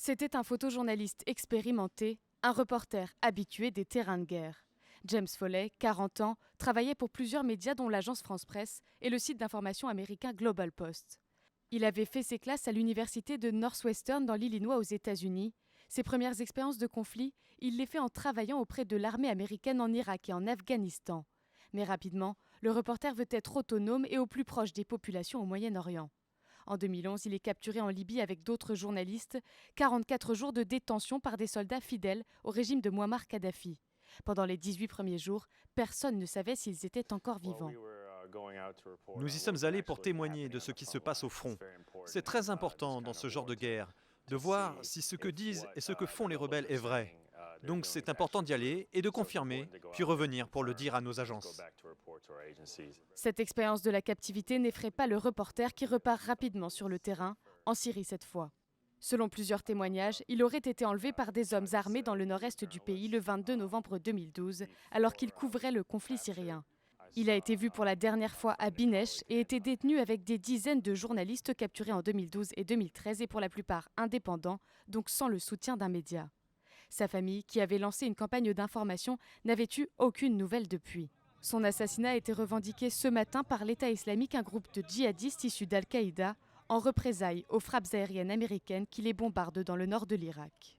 C'était un photojournaliste expérimenté, un reporter habitué des terrains de guerre. James Foley, 40 ans, travaillait pour plusieurs médias dont l'agence France-Presse et le site d'information américain Global Post. Il avait fait ses classes à l'université de Northwestern dans l'Illinois aux États-Unis. Ses premières expériences de conflit, il les fait en travaillant auprès de l'armée américaine en Irak et en Afghanistan. Mais rapidement, le reporter veut être autonome et au plus proche des populations au Moyen-Orient. En 2011, il est capturé en Libye avec d'autres journalistes, 44 jours de détention par des soldats fidèles au régime de Mouammar Kadhafi. Pendant les 18 premiers jours, personne ne savait s'ils étaient encore vivants. Nous y sommes allés pour témoigner de ce qui se passe au front. C'est très important dans ce genre de guerre de voir si ce que disent et ce que font les rebelles est vrai. Donc c'est important d'y aller et de confirmer, puis revenir pour le dire à nos agences. Cette expérience de la captivité n'effraie pas le reporter qui repart rapidement sur le terrain, en Syrie cette fois. Selon plusieurs témoignages, il aurait été enlevé par des hommes armés dans le nord-est du pays le 22 novembre 2012, alors qu'il couvrait le conflit syrien. Il a été vu pour la dernière fois à Binesh et était détenu avec des dizaines de journalistes capturés en 2012 et 2013 et pour la plupart indépendants, donc sans le soutien d'un média. Sa famille, qui avait lancé une campagne d'information, n'avait eu aucune nouvelle depuis. Son assassinat a été revendiqué ce matin par l'État islamique, un groupe de djihadistes issus d'Al-Qaïda, en représailles aux frappes aériennes américaines qui les bombardent dans le nord de l'Irak.